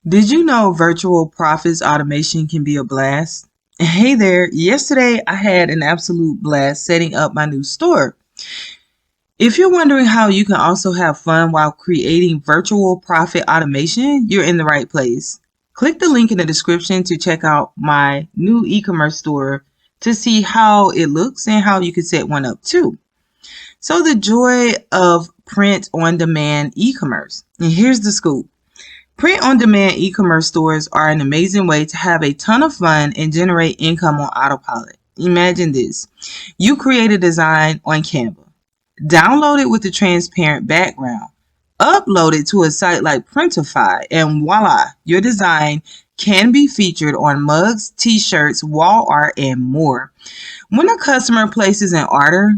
Did you know virtual profits automation can be a blast? Hey there, yesterday I had an absolute blast setting up my new store. If you're wondering how you can also have fun while creating virtual profit automation, you're in the right place. Click the link in the description to check out my new e-commerce store to see how it looks and how you can set one up too. So the joy of print on demand e-commerce. And here's the scoop. Print-on-demand e-commerce stores are an amazing way to have a ton of fun and generate income on autopilot. Imagine this. You create a design on Canva, download it with a transparent background, upload it to a site like Printify, and voila, your design can be featured on mugs, t-shirts, wall art, and more. When a customer places an order,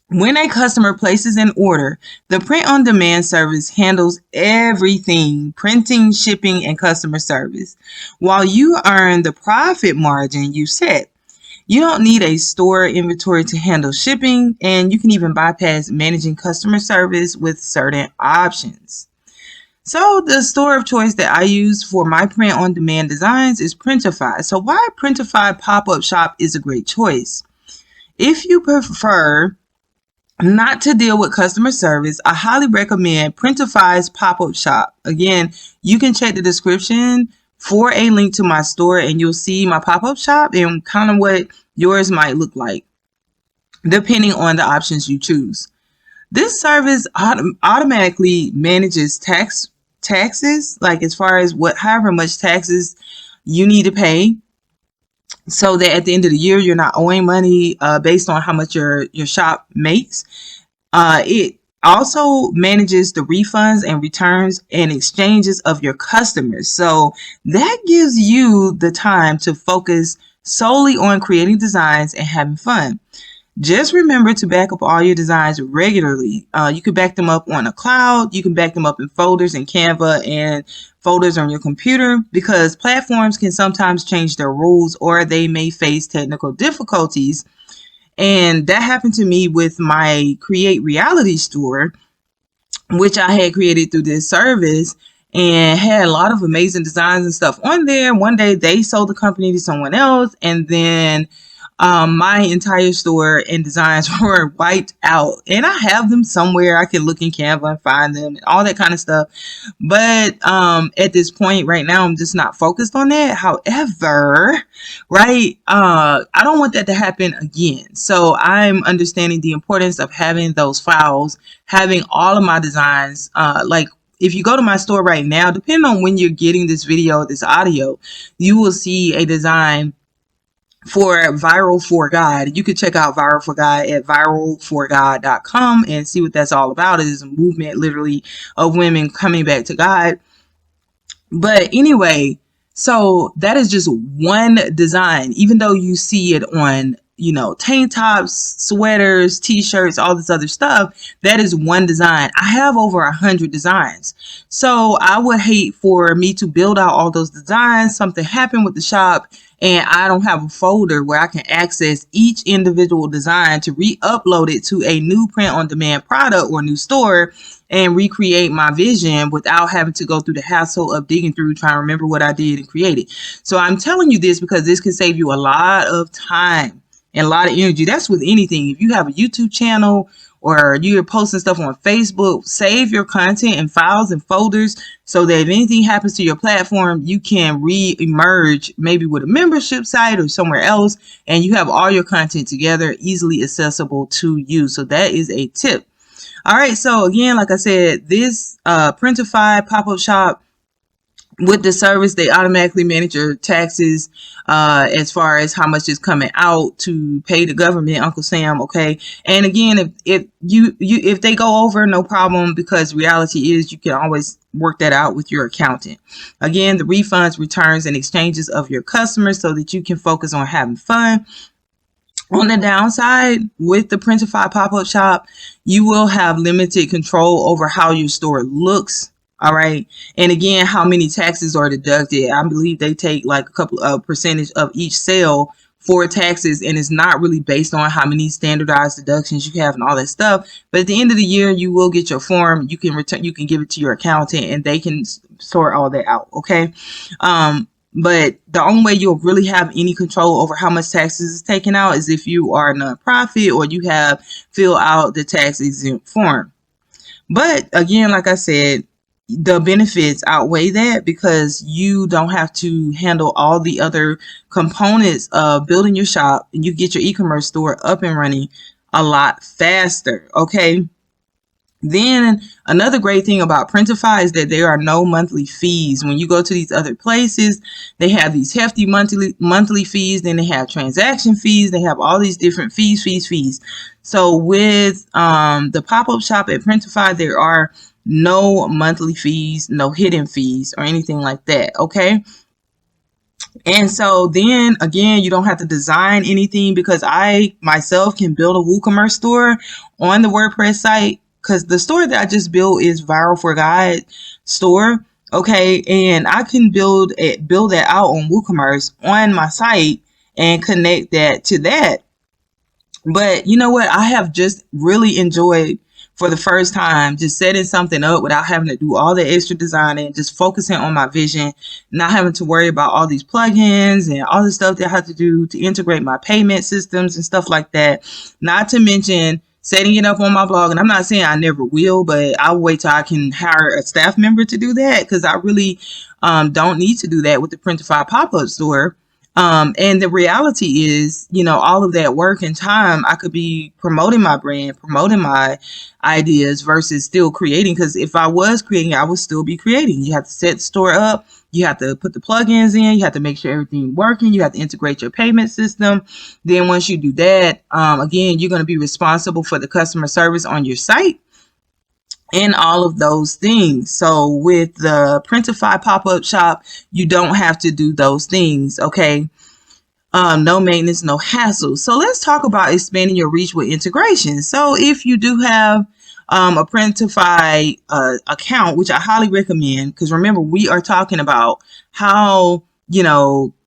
when a customer places an order, the print-on-demand service handles everything: printing, shipping, and customer service, while you earn the profit margin you set. You don't need a store inventory to handle shipping, and you can even bypass managing customer service with certain options. So the store of choice that I use for my print-on-demand designs is Printify. So why Printify Pop-Up Shop is a great choice. If you prefer not to deal with customer service, I highly recommend Printify's pop-up shop. Again, you can check the description for a link to my store and you'll see my pop-up shop and kind of what yours might look like, depending on the options you choose. This service automatically manages taxes, like as far as however much taxes you need to pay, so that at the end of the year you're not owing money based on how much your shop makes. It also manages the refunds and returns and exchanges of your customers. So that gives you the time to focus solely on creating designs and having fun. Just remember to back up all your designs regularly. You can back them up on a cloud. You can back them up in folders in Canva and folders on your computer, because platforms can sometimes change their rules or they may face technical difficulties. And that happened to me with my Create Reality store, which I had created through this service and had a lot of amazing designs and stuff on there. One day they sold the company to someone else, and then my entire store and designs were wiped out, and I have them somewhere. I can look in Canva and find them and all that kind of stuff. But at this point right now, I'm just not focused on that. However, right, I don't want that to happen again. So I'm understanding the importance of having those files, having all of my designs, like if you go to my store right now, depending on when you're getting this video, this audio, you will see a design for Viral for God. You can check out Viral for God at viralforgod.com and see what that's all about. It is a movement literally of women coming back to God. But anyway, so that is just one design, even though you see it on, tank tops, sweaters, t-shirts, all this other stuff. That is one design. I have over 100 designs. So I would hate for me to build out all those designs, something happened with the shop, and I don't have a folder where I can access each individual design to re-upload it to a new print-on-demand product or new store and recreate my vision without having to go through the hassle of digging through, trying to remember what I did and create it. So I'm telling you this because this can save you a lot of time and a lot of energy. That's with anything. If you have a YouTube channel or you're posting stuff on Facebook, save your content in files and folders so that if anything happens to your platform, you can re-emerge maybe with a membership site or somewhere else, and you have all your content together, easily accessible to you. So that is a tip. All right, so again, like I said, this Printify Pop-Up Shop, with the service, they automatically manage your taxes as far as how much is coming out to pay the government, Uncle Sam. Okay, and again, if they go over, no problem, because reality is you can always work that out with your accountant. Again, the refunds, returns, and exchanges of your customers so that you can focus on having fun. On the downside, with the Printify Pop-Up Shop, you will have limited control over how your store looks. All right. And again, how many taxes are deducted? I believe they take like a couple of percentage of each sale for taxes, and it's not really based on how many standardized deductions you have and all that stuff. But at the end of the year, you will get your form. You can give it to your accountant, and they can sort all that out. Okay. But the only way you'll really have any control over how much taxes is taken out is if you are a nonprofit or you have filled out the tax exempt form. But again, like I said, the benefits outweigh that because you don't have to handle all the other components of building your shop, and you get your e-commerce store up and running a lot faster. Okay. Then another great thing about Printify is that there are no monthly fees. When you go to these other places, they have these hefty monthly fees. Then they have transaction fees. They have all these different fees. So with the pop-up shop at Printify, there are no monthly fees, no hidden fees or anything like that. Okay. And so then again, you don't have to design anything because I myself can build a WooCommerce store on the WordPress site, because the store that I just built is Viral for God store. Okay. And I can build that out on WooCommerce on my site and connect that to that. But you know what? I have just really enjoyed, for the first time, just setting something up without having to do all the extra designing, just focusing on my vision, not having to worry about all these plugins and all the stuff that I have to do to integrate my payment systems and stuff like that. Not to mention setting it up on my blog. And I'm not saying I never will, but I'll wait till I can hire a staff member to do that, because I really don't need to do that with the Printify pop-up store. And the reality is, all of that work and time, I could be promoting my brand, promoting my ideas versus still creating. Because if I was creating, I would still be creating. You have to set the store up. You have to put the plugins in. You have to make sure everything's working. You have to integrate your payment system. Then once you do that, again, you're going to be responsible for the customer service on your site and all of those things. So with the Printify pop-up shop, you don't have to do those things. Okay. No maintenance, no hassle. So let's talk about expanding your reach with integration. So if you do have a Printify account, which I highly recommend, because remember, we are talking about how,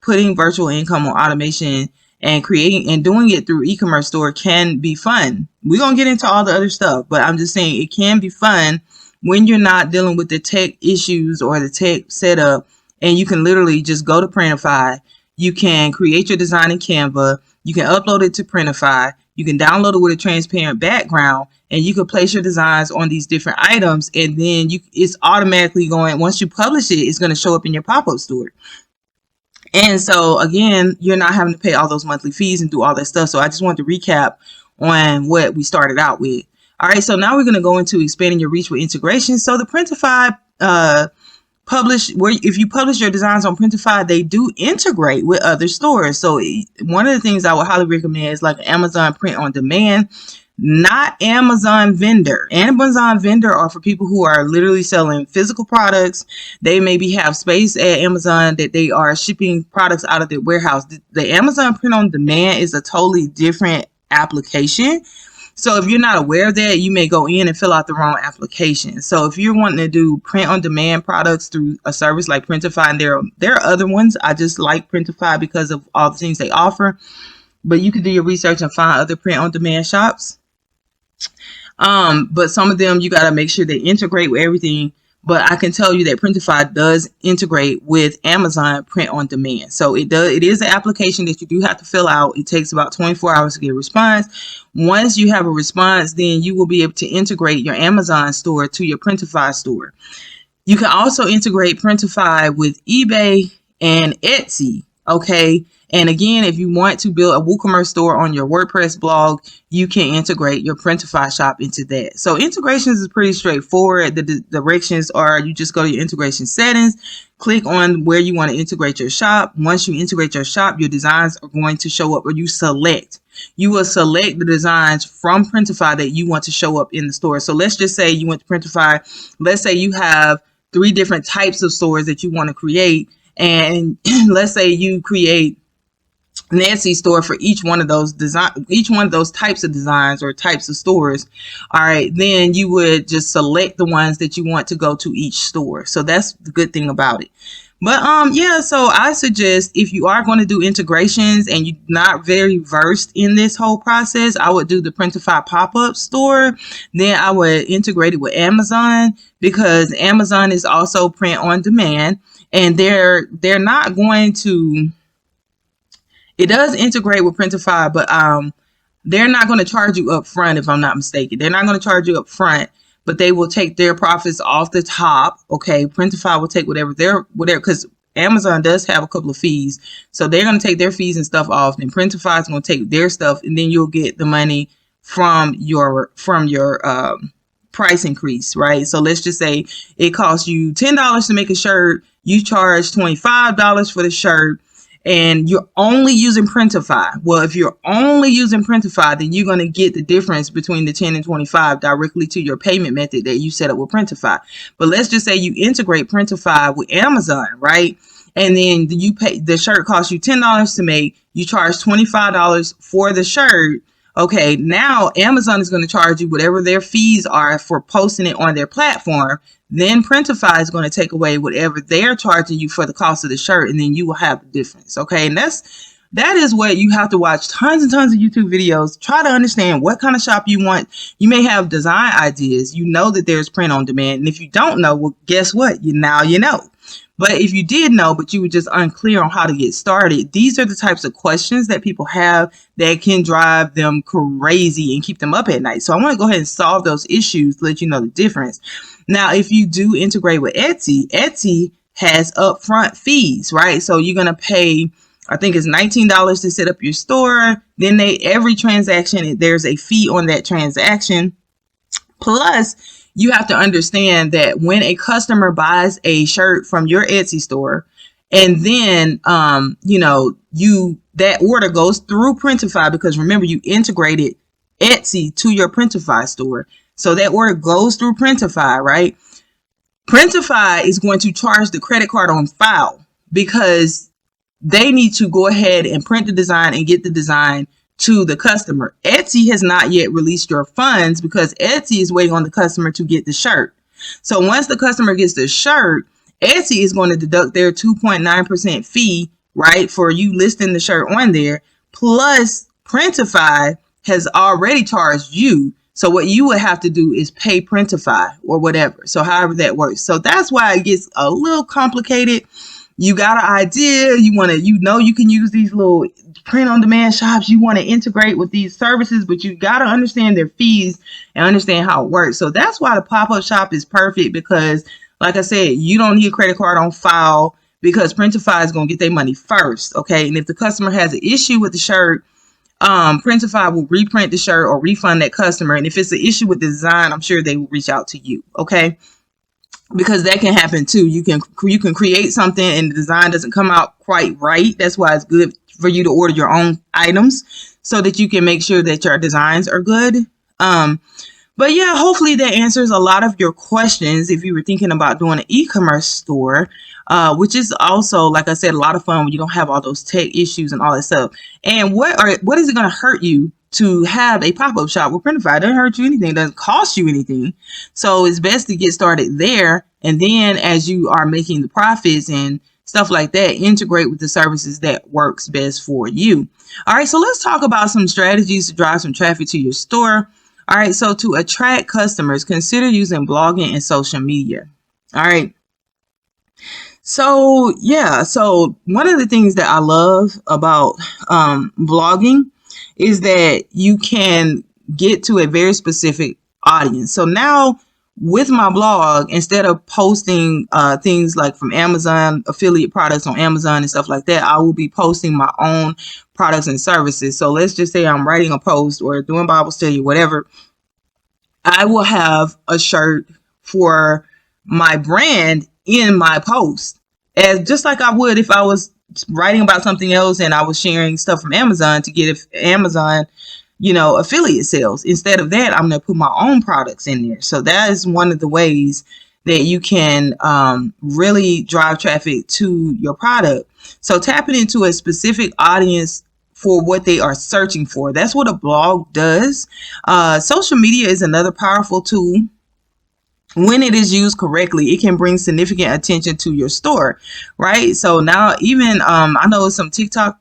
putting virtual income on automation and creating and doing it through e-commerce store can be fun. We're going to get into all the other stuff, but I'm just saying it can be fun when you're not dealing with the tech issues or the tech setup, and you can literally just go to Printify. You can create your design in Canva. You can upload it to Printify. You can download it with a transparent background, and you can place your designs on these different items. And then it's automatically going, once you publish it, it's going to show up in your pop-up store. And so again, you're not having to pay all those monthly fees and do all that stuff. So I just wanted to recap on what we started out with. All right. So now we're going to go into expanding your reach with integration. So the Printify, if you publish your designs on Printify, they do integrate with other stores. So one of the things I would highly recommend is like Amazon print on demand, not Amazon vendor. Amazon vendor are for people who are literally selling physical products. They maybe have space at Amazon that they are shipping products out of their warehouse. The Amazon print on demand is a totally different application. So if you're not aware of that, you may go in and fill out the wrong application. So if you're wanting to do print on demand products through a service like Printify, and there are other ones, I just like Printify because of all the things they offer, but you can do your research and find other print on demand shops. But some of them, you got to make sure they integrate with everything. But I can tell you that Printify does integrate with Amazon print on demand. So it is an application that you do have to fill out. It takes about 24 hours to get a response. Once you have a response, then you will be able to integrate your Amazon store to your Printify store. You can also integrate Printify with eBay and Etsy. Okay. And again, if you want to build a WooCommerce store on your WordPress blog, you can integrate your Printify shop into that. So integrations is pretty straightforward. The directions are, you just go to your integration settings, click on where you want to integrate your shop. Once you integrate your shop, your designs are going to show up, or you will select the designs from Printify that you want to show up in the store. So let's just say you went to Printify. Let's say you have 3 different types of stores that you want to create. And let's say you create an Etsy store for each one of those types of designs or types of stores. All right, then you would just select the ones that you want to go to each store. So that's the good thing about it. But yeah, so I suggest if you are going to do integrations and you're not very versed in this whole process, I would do the Printify pop-up store. Then I would integrate it with Amazon, because Amazon is also print on demand, and they're not going to, it does integrate with Printify, but they're not going to charge you up front, if I'm not mistaken. They're not going to charge you up front, but they will take their profits off the top. Okay, Printify will take whatever, because Amazon does have a couple of fees, so they're going to take their fees and stuff off. Then Printify is going to take their stuff, and then you'll get the money from your price increase, right? So let's just say it costs you $10 to make a shirt. You charge $25 for the shirt, and you're only using Printify. Well, if you're only using Printify, then you're going to get the difference between the 10 and 25 directly to your payment method that you set up with Printify. But let's just say you integrate Printify with Amazon, right? And then you pay, the shirt costs you $10 to make. You charge $25 for the shirt. Okay, now Amazon is going to charge you whatever their fees are for posting it on their platform. Then Printify is going to take away whatever they're charging you for the cost of the shirt, and then you will have the difference. Okay, and that is what you have to watch tons and tons of YouTube videos. Try to understand what kind of shop you want. You may have design ideas. You know that there's print on demand, and if you don't know, well, guess what? Now you know. But if you did know, but you were just unclear on how to get started, these are the types of questions that people have that can drive them crazy and keep them up at night. So I want to go ahead and solve those issues, let you know the difference. Now, if you do integrate with Etsy, Etsy has upfront fees, right? So you're going to pay, I think it's $19 to set up your store. Then every transaction, there's a fee on that transaction. Plus, you have to understand that when a customer buys a shirt from your Etsy store, and then that order goes through Printify, because remember, you integrated Etsy to your Printify store. So that order goes through Printify, right? Printify is going to charge the credit card on file, because they need to go ahead and print the design and get the design to the customer. Etsy has not yet released your funds, because Etsy is waiting on the customer to get the shirt. So once the customer gets the shirt, Etsy is going to deduct their 2.9% fee, right, for you listing the shirt on there. Plus, Printify has already charged you. So what you would have to do is pay Printify or whatever. So however that works. So that's why it gets a little complicated. You got an idea, you can use these little print on demand shops, you want to integrate with these services, but you got to understand their fees and understand how it works. So that's why the pop-up shop is perfect, because like I said, you don't need a credit card on file, because Printify is going to get their money first. Okay. And if the customer has an issue with the shirt, Printify will reprint the shirt or refund that customer. And if it's an issue with the design, I'm sure they will reach out to you. Okay. Because that can happen too. You can create something and the design doesn't come out quite right. That's why it's good for you to order your own items, so that you can make sure that your designs are good. But yeah, hopefully that answers a lot of your questions if you were thinking about doing an e-commerce store, which is also, like I said, a lot of fun when you don't have all those tech issues and all that stuff. And what is it going to hurt you to have a pop-up shop with Printify? It doesn't hurt you anything. It doesn't cost you anything. So it's best to get started there. And then as you are making the profits and stuff like that, integrate with the services that works best for you. All right, so let's talk about some strategies to drive some traffic to your store. All right, so to attract customers, consider using blogging and social media. All right. So yeah, so one of the things that I love about blogging is that you can get to a very specific audience. So now with my blog, instead of posting things like from Amazon, affiliate products on Amazon and stuff like that, I will be posting my own products and services. So let's just say I'm writing a post or doing Bible study, whatever. I will have a shirt for my brand in my post, as just like I would if I was writing about something else and I was sharing stuff from Amazon to get Amazon, affiliate sales. Instead of that, I'm going to put my own products in there. So that is one of the ways that you can really drive traffic to your product. So tapping into a specific audience for what they are searching for. That's what a blog does. Social media is another powerful tool when it is used correctly, it can bring significant attention to your store, right? So now even I know some TikTok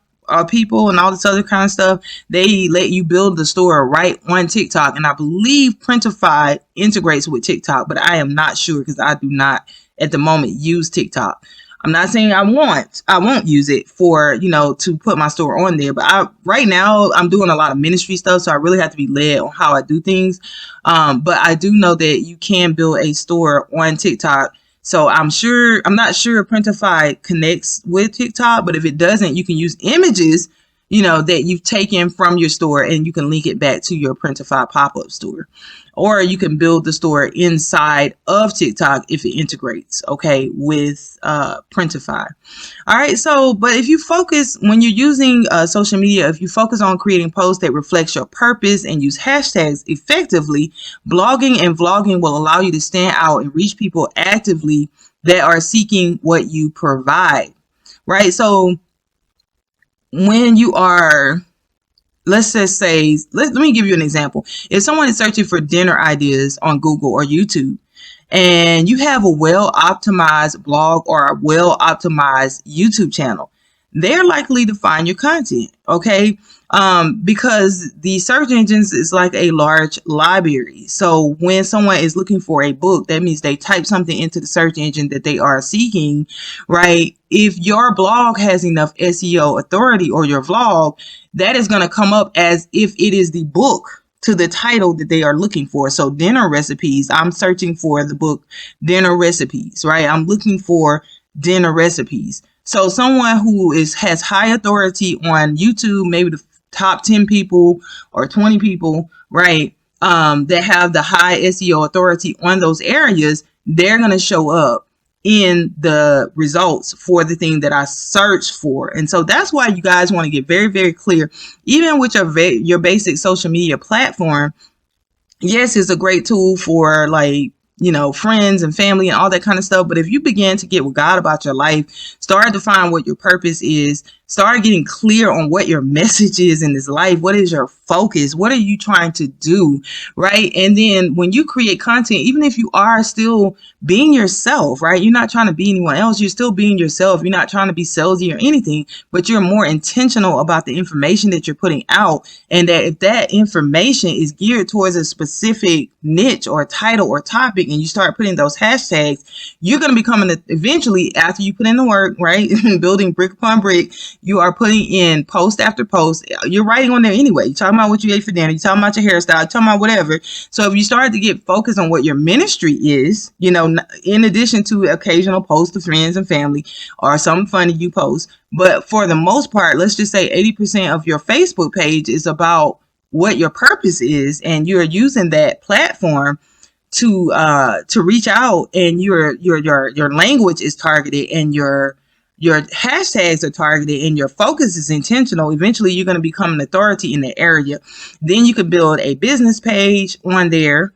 people and all this other kind of stuff, they let you build the store right on TikTok. And I believe Printify integrates with TikTok, but I am not sure because I do not at the moment use TikTok. I'm not saying I won't use it for, to put my store on there, but right now I'm doing a lot of ministry stuff, so I really have to be led on how I do things. But I do know that you can build a store on TikTok. So I'm not sure if Printify connects with TikTok, but if it doesn't, you can use images, that you've taken from your store, and you can link it back to your Printify pop-up store. Or you can build the store inside of TikTok if it integrates, okay, with Printify. All right, so, but if you focus, when you're using social media, if you focus on creating posts that reflects your purpose and use hashtags effectively, blogging and vlogging will allow you to stand out and reach people actively that are seeking what you provide, right? So when you are, let's just say, let me give you an example. If someone is searching for dinner ideas on Google or YouTube, and you have a well-optimized blog or a well-optimized YouTube channel, they're likely to find your content, okay? Because the search engines is like a large library. So when someone is looking for a book, that means they type something into the search engine that they are seeking, right? If your blog has enough SEO authority, or your vlog, that is going to come up as if it is the book to the title that they are looking for. So dinner recipes, I'm searching for the book Dinner Recipes, right? I'm looking for dinner recipes. So someone who has high authority on YouTube, maybe the top 10 people or 20 people, right, that have the high SEO authority on those areas, they're going to show up in the results for the thing that I search for. And so that's why you guys want to get very, very clear, even with your basic social media platform. Yes, it's a great tool for, like, friends and family and all that kind of stuff. But if you begin to get with God about your life, start to find what your purpose is, start getting clear on what your message is in this life. What is your focus? What are you trying to do? Right. And then when you create content, even if you are still being yourself, right? You're not trying to be anyone else. You're still being yourself. You're not trying to be salesy or anything, but you're more intentional about the information that you're putting out. And that if that information is geared towards a specific niche or title or topic, and you start putting those hashtags, you're going to become eventually, after you put in the work, right? Building brick upon brick, you are putting in post after post. You're writing on there anyway. You're talking about what you ate for dinner. You're talking about your hairstyle. You're talking about whatever. So if you start to get focused on what your ministry is, in addition to occasional posts to friends and family or something funny you post, but for the most part, let's just say 80% of your Facebook page is about what your purpose is, and you're using that platform to reach out, and your language is targeted, and your hashtags are targeted, and your focus is intentional. Eventually you're going to become an authority in the area. Then you can build a business page on there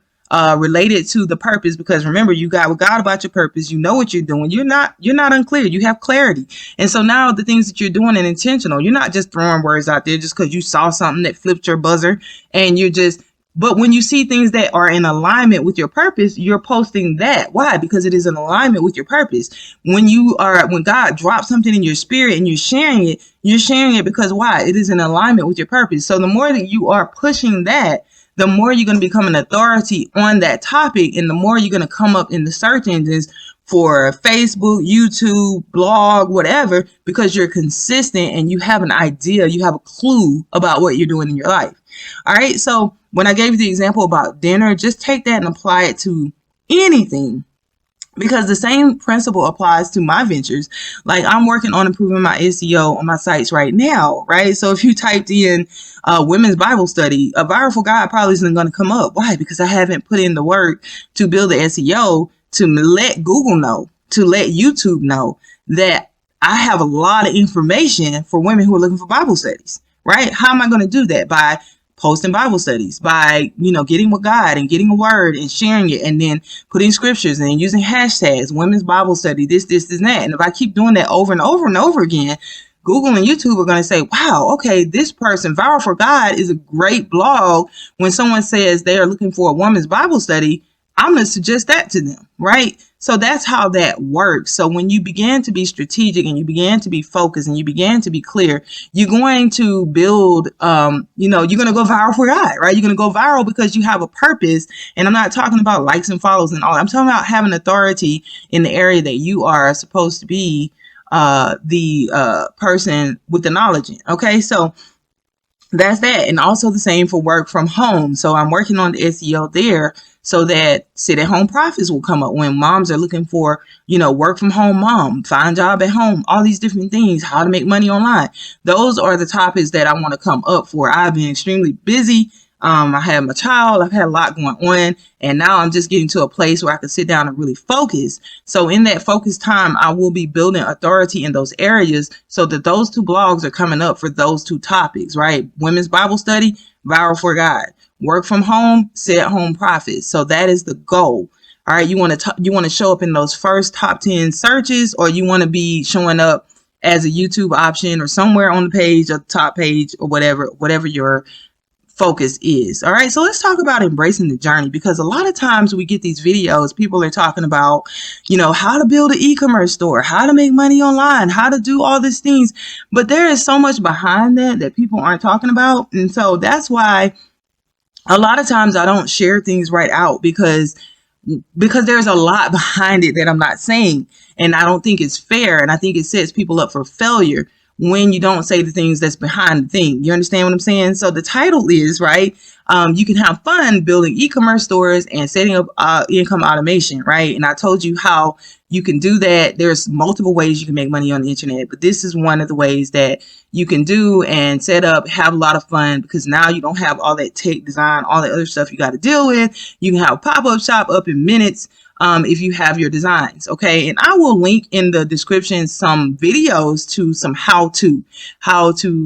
related to the purpose, because remember, you got with God about your purpose. You know what you're doing. You're not unclear. You have clarity. And so now the things that you're doing are intentional. You're not just throwing words out there just because you saw something that flipped your buzzer, and but when you see things that are in alignment with your purpose, you're posting that. Why? Because it is in alignment with your purpose. When God drops something in your spirit and you're sharing it because why? It is in alignment with your purpose. So the more that you are pushing that, the more you're going to become an authority on that topic, and the more you're going to come up in the search engines for Facebook, YouTube, blog, whatever, because you're consistent and you have an idea, you have a clue about what you're doing in your life. All right. So when I gave you the example about dinner, just take that and apply it to anything, because the same principle applies to my ventures. Like, I'm working on improving my SEO on my sites right now, right? So if you typed in women's Bible study, A Viral for God probably isn't going to come up. Why? Because I haven't put in the work to build the SEO to let Google know, to let YouTube know that I have a lot of information for women who are looking for Bible studies, right? How am I going to do that? By posting Bible studies, by, getting with God and getting a word and sharing it, and then putting scriptures and using hashtags, women's Bible study, this, and that. And if I keep doing that over and over and over again, Google and YouTube are going to say, wow, okay, this person, Viral for God, is a great blog. When someone says they are looking for a woman's Bible study, I'm going to suggest that to them, right? So that's how that works. So when you begin to be strategic and you begin to be focused and you begin to be clear, you're going to build, you're going to go viral for God, right? You're going to go viral because you have a purpose. And I'm not talking about likes and follows and all. I'm talking about having authority in the area that you are supposed to be the person with the knowledge in. Okay, so that's that. And also the same for work from home. So I'm working on the SEO there so that sit at home profits will come up when moms are looking for, work from home mom, find job at home, all these different things, how to make money online. Those are the topics that I want to come up for. I've been extremely busy. I had my child, I've had a lot going on, and now I'm just getting to a place where I can sit down and really focus. So in that focus time, I will be building authority in those areas so that those two blogs are coming up for those two topics, right? Women's Bible study, viral for God. Work from home, sit at home profits. So that is the goal. All right, you want to show up in those first top 10 searches, or you want to be showing up as a YouTube option or somewhere on the page or top page or whatever your focus is. All right, so let's talk about embracing the journey, because a lot of times we get these videos, people are talking about, how to build an e-commerce store, how to make money online, how to do all these things, but there is so much behind that people aren't talking about. And so that's why a lot of times I don't share things right out, because there's a lot behind it that I'm not saying, and I don't think it's fair, and I think it sets people up for failure when you don't say the things that's behind the thing. You understand what I'm saying? So the title is, right, you can have fun building e-commerce stores and setting up income automation, right? And I told you how you can do that. There's multiple ways you can make money on the internet, but this is one of the ways that you can do and set up, have a lot of fun, because now you don't have all that tech design, all the other stuff you got to deal with. You can have a pop-up shop up in minutes. If you have your designs, okay? And I will link in the description some videos to some how to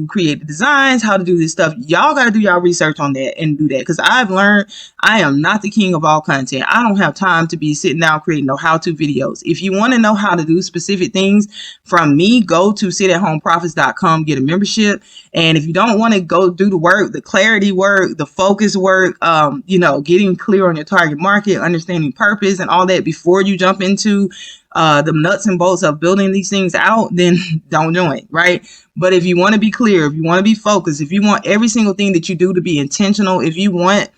create the designs, how to do this stuff. Y'all got to do y'all research on that and do that, because I've learned I am not the king of all content. I don't have time to be sitting down creating no how-to videos. If you want to know how to do specific things from me, go to sitathomeprofits.com, get a membership. And if you don't want to go do the work, the clarity work, the focus work, getting clear on your target market, understanding purpose and all that before you jump into the nuts and bolts of building these things out, then don't join, right? But if you want to be clear, if you want to be focused, if you want every single thing that you do to be intentional, if you want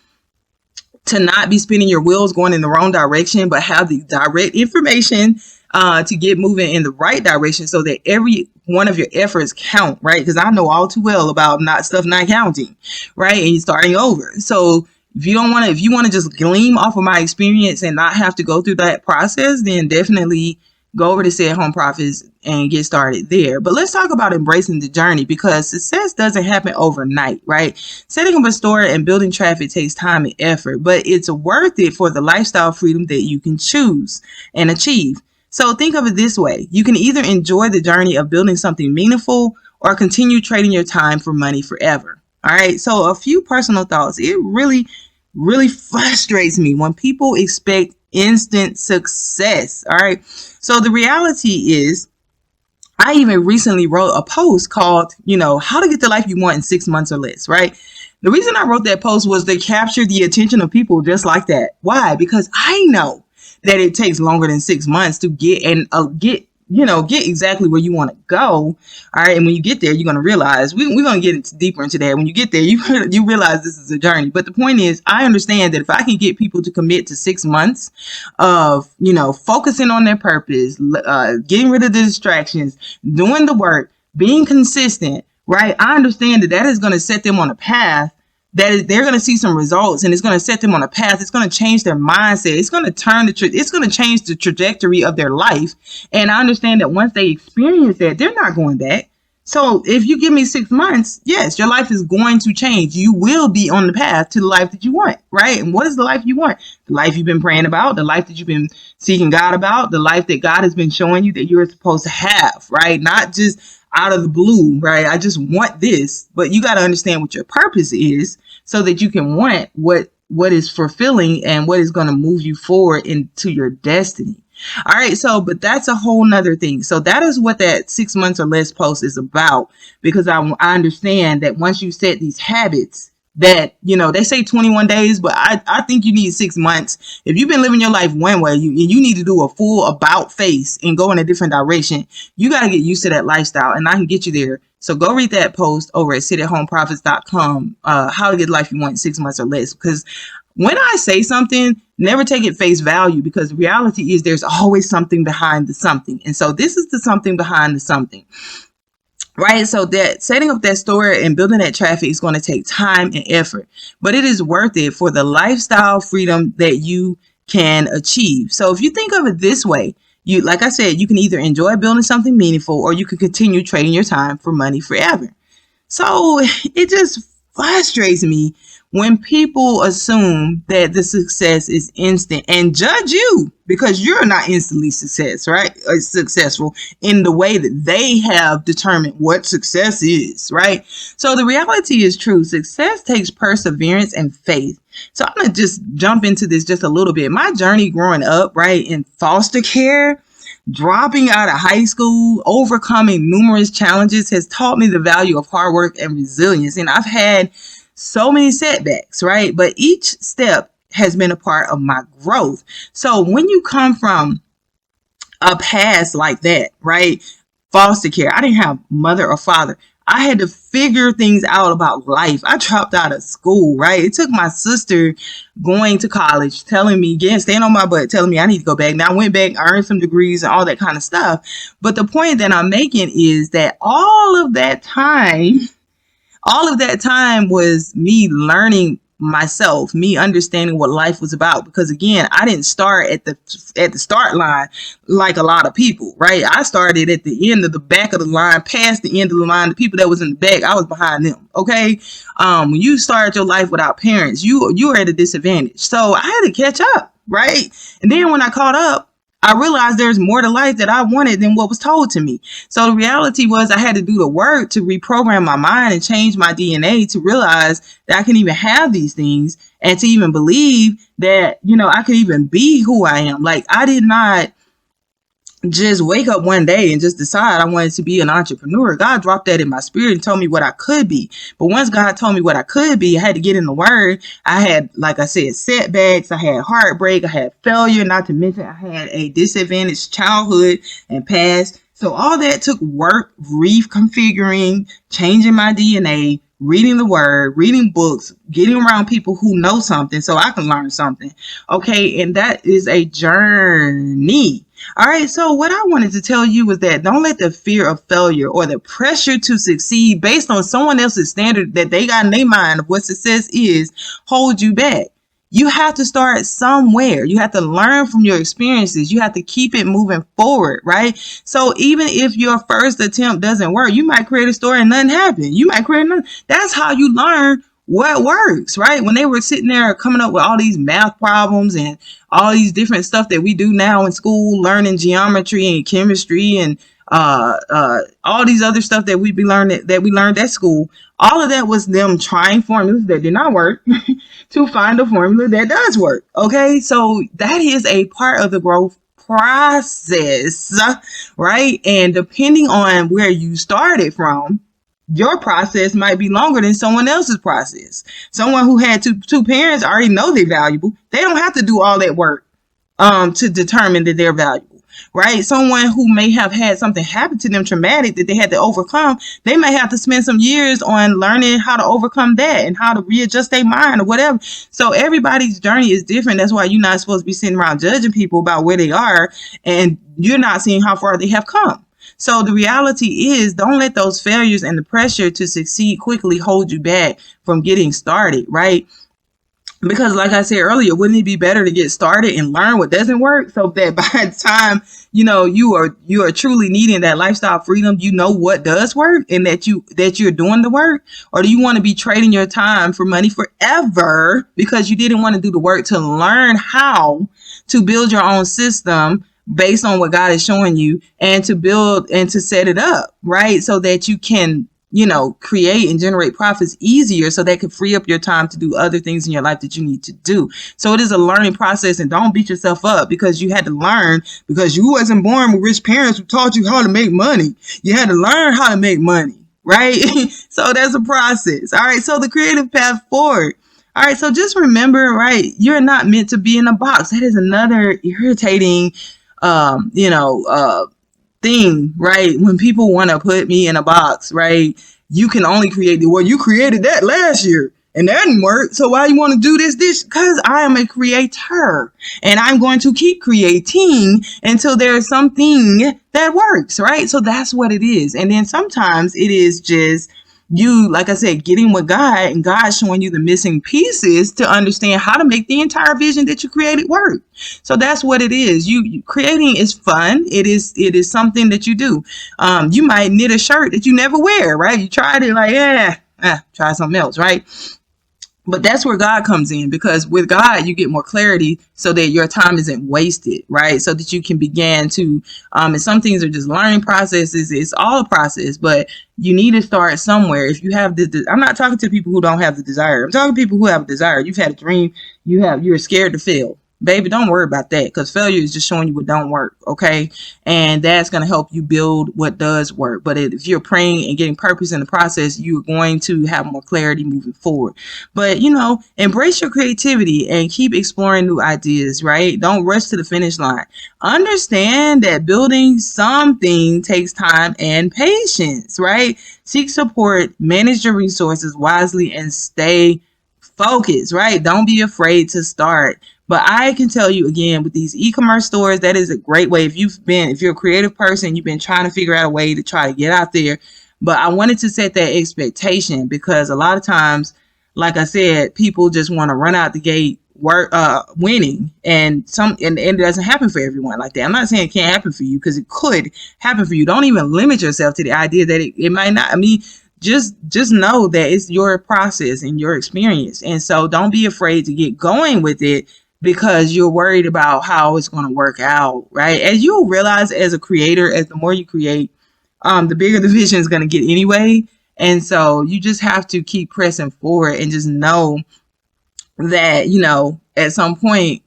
to not be spinning your wheels going in the wrong direction, but have the direct information to get moving in the right direction so that every one of your efforts count, right? Because I know all too well about not counting, right? And you're starting over. So if you want to just glean off of my experience and not have to go through that process, then definitely go over to Stay at Home Profits and get started there. But let's talk about embracing the journey, because success doesn't happen overnight, right? Setting up a store and building traffic takes time and effort, but it's worth it for the lifestyle freedom that you can choose and achieve. So think of it this way. You can either enjoy the journey of building something meaningful or continue trading your time for money forever. All right. So a few personal thoughts. It really, really frustrates me when people expect instant success. All right. So the reality is, I even recently wrote a post called, how to get the life you want in 6 months or less, right? The reason I wrote that post was to capture the attention of people just like that. Why? Because I know that it takes longer than 6 months to get exactly where you want to go. All right. And when you get there, you're going to realize we're going to get deeper into that. When you get there, you realize this is a journey. But the point is, I understand that if I can get people to commit to 6 months of, focusing on their purpose, getting rid of the distractions, doing the work, being consistent, right? I understand that is going to set them on a path that they're going to see some results, and it's going to set them on a path. It's going to change their mindset. It's going to it's going to change the trajectory of their life. And I understand that once they experience that, they're not going back. So if you give me 6 months, yes, your life is going to change. You will be on the path to the life that you want, right? And what is the life you want? The life you've been praying about, the life that you've been seeking God about, the life that God has been showing you that you're supposed to have, right? Not just out of the blue, right? I just want this, but you got to understand what your purpose is so that you can want what is fulfilling and what is going to move you forward into your destiny. All right. So, but that's a whole nother thing. So that is what that 6 months or less post is about, because I understand that once you set these habits, that, they say 21 days, but I think you need 6 months. If you've been living your life one way, you need to do a full about face and go in a different direction. You got to get used to that lifestyle, and I can get you there. So go read that post over at sitathomprofits.com, how to get the life you want in 6 months or less. Because when I say something, never take it face value, because the reality is there's always something behind the something. And so this is the something behind the something. Right? So that setting up that store and building that traffic is going to take time and effort, but it is worth it for the lifestyle freedom that you can achieve. So if you think of it this way, like I said, you can either enjoy building something meaningful, or you can continue trading your time for money forever. So it just frustrates me when people assume that the success is instant and judge you because you're not instantly successful in the way that they have determined what success is, right? So the reality is true. Success takes perseverance and faith. So I'm going to just jump into this just a little bit. My journey growing up, right, in foster care, dropping out of high school, overcoming numerous challenges has taught me the value of hard work and resilience. And I've had so many setbacks, right? But each step has been a part of my growth. So when you come from a past like that, right? Foster care, I didn't have mother or father. I had to figure things out about life. I dropped out of school, right? It took my sister going to college, telling me, again, staying on my butt, telling me I need to go back. Now I went back, earned some degrees and all that kind of stuff. But the point that I'm making is that all of that time was me learning myself, me understanding what life was about. Because again, I didn't start at the start line like a lot of people, right? I started at the end of the back of the line, past the end of the line. The people that was in the back, I was behind them. Okay. When you started your life without parents, you were at a disadvantage. So I had to catch up, right? And then when I caught up, I realized there's more to life that I wanted than what was told to me. So the reality was I had to do the work to reprogram my mind and change my DNA to realize that I can even have these things and to even believe that, I could even be who I am. Like, I did not just wake up one day and just decide I wanted to be an entrepreneur. God dropped that in my spirit and told me what I could be. But once God told me what I could be, I had to get in the word. I had, like I said, setbacks. I had heartbreak. I had failure, not to mention I had a disadvantaged childhood and past. So all that took work, reconfiguring, changing my DNA, reading the word, reading books, getting around people who know something so I can learn something. Okay. And that is a journey. All right. So what I wanted to tell you was that don't let the fear of failure or the pressure to succeed based on someone else's standard that they got in their mind of what success is hold you back. You have to start somewhere. You have to learn from your experiences. You have to keep it moving forward, right? So even if your first attempt doesn't work, you might create a story and nothing happened. You might create another. That's how you learn what works, right? When they were sitting there coming up with all these math problems and all these different stuff that we do now in school, learning geometry and chemistry and all these other stuff that we learned at school, all of that was them trying formulas that did not work to find a formula that does work. Okay, so that is a part of the growth process, right? And depending on where you started from, your process might be longer than someone else's process. Someone who had two parents already know they're valuable. They don't have to do all that work to determine that they're valuable, right? Someone who may have had something happen to them traumatic that they had to overcome, they may have to spend some years on learning how to overcome that and how to readjust their mind or whatever. So everybody's journey is different. That's why you're not supposed to be sitting around judging people about where they are and you're not seeing how far they have come. So the reality is, don't let those failures and the pressure to succeed quickly hold you back from getting started, right? Because like I said earlier, wouldn't it be better to get started and learn what doesn't work so that by the time, you are truly needing that lifestyle freedom, you know what does work and that you're doing the work? Or do you want to be trading your time for money forever because you didn't want to do the work to learn how to build your own system based on what God is showing you and to build and to set it up, right? So that you can, create and generate profits easier so that could free up your time to do other things in your life that you need to do. So it is a learning process, and don't beat yourself up because you had to learn, because you wasn't born with rich parents who taught you how to make money. You had to learn how to make money, right? So there's a process. All right. So the creative path forward. All right. So just remember, right? You're not meant to be in a box. That is another irritating, thing, right? When people want to put me in a box, right? You can only create you created that last year and that didn't work. So why you want to do this? Because I am a creator and I'm going to keep creating until there's something that works, right? So that's what it is. And then sometimes it is just you, like I said, getting with God and God showing you the missing pieces to understand how to make the entire vision that you created work. So that's what it is. You creating is fun. It is something that you do. You might knit a shirt that you never wear, right? You tried it like, try something else, right? But that's where God comes in, because with God, you get more clarity so that your time isn't wasted, right? So that you can begin to, and some things are just learning processes. It's all a process, but you need to start somewhere. If you have I'm not talking to people who don't have the desire. I'm talking to people who have a desire. You've had a dream. You're scared to fail. Baby, don't worry about that, because failure is just showing you what don't work, okay? And that's going to help you build what does work. But if you're praying and getting purpose in the process, you're going to have more clarity moving forward. But, embrace your creativity and keep exploring new ideas, right? Don't rush to the finish line. Understand that building something takes time and patience, right? Seek support, manage your resources wisely, and stay focused, right? Don't be afraid to start. But I can tell you again, with these e-commerce stores, that is a great way. If you're a creative person, you've been trying to figure out a way to try to get out there. But I wanted to set that expectation, because a lot of times, like I said, people just want to run out the gate winning, and it doesn't happen for everyone like that. I'm not saying it can't happen for you, because it could happen for you. Don't even limit yourself to the idea that it might not. I mean, just know that it's your process and your experience. And so don't be afraid to get going with it, because you're worried about how it's going to work out, right? As you'll realize as a creator, as the more you create, the bigger the vision is going to get anyway. And so you just have to keep pressing forward and just know that, at some point,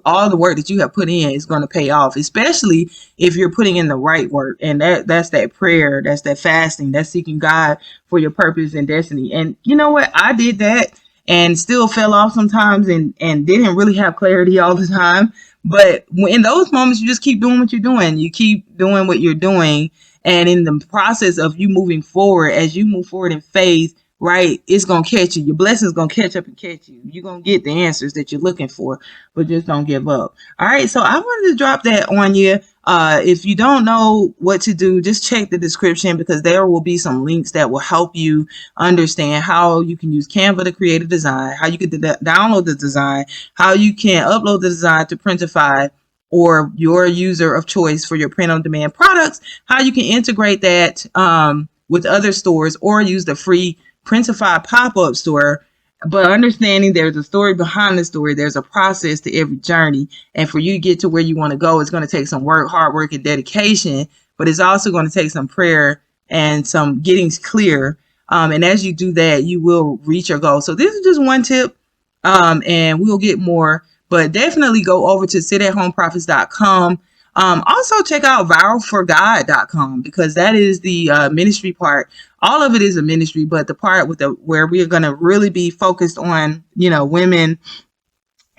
all the work that you have put in is going to pay off, especially if you're putting in the right work. And that's that prayer, that's that fasting, that's seeking God for your purpose and destiny. And you know what? I did that and still fell off sometimes and didn't really have clarity all the time. But in those moments, you just keep doing what you're doing. You keep doing what you're doing. And in the process of you moving forward, as you move forward in faith, right, it's going to catch you. Your blessings going to catch up and catch you. You're going to get the answers that you're looking for, but just don't give up. All right. So I wanted to drop that on you. If you don't know what to do, just check the description, because there will be some links that will help you understand how you can use Canva to create a design, how you can download the design, how you can upload the design to Printify or your user of choice for your print-on-demand products, how you can integrate that with other stores, or use the free Printify Pop-Up Store. But understanding there's a story behind the story, there's a process to every journey. And for you to get to where you want to go, it's going to take some work, hard work, and dedication. But it's also going to take some prayer and some getting clear. And as you do that, you will reach your goal. So this is just one tip, and we'll get more. But definitely go over to sitathomprofits.com. Also check out viralforgod.com, because that is the ministry part. All of it is a ministry, but the part where we are going to really be focused on, women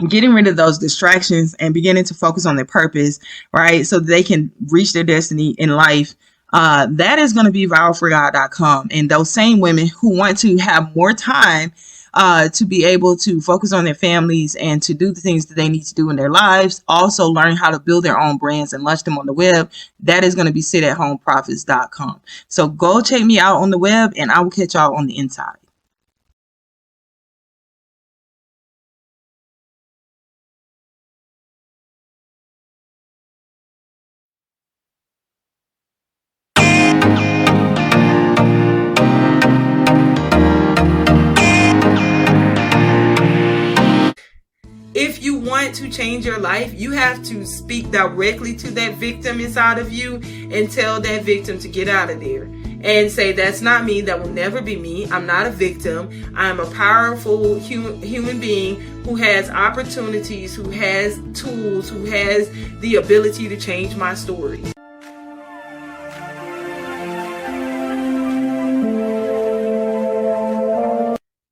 getting rid of those distractions and beginning to focus on their purpose, right? So they can reach their destiny in life. That is going to be viralforgod.com. And those same women who want to have more time to be able to focus on their families and to do the things that they need to do in their lives, also learn how to build their own brands and launch them on the web, that is going to be sitathomprofits.com. So go check me out on the web, and I will catch y'all on the inside. If you want to change your life, you have to speak directly to that victim inside of you and tell that victim to get out of there. And say, that's not me. That will never be me. I'm not a victim. I'm a powerful human being who has opportunities, who has tools, who has the ability to change my story.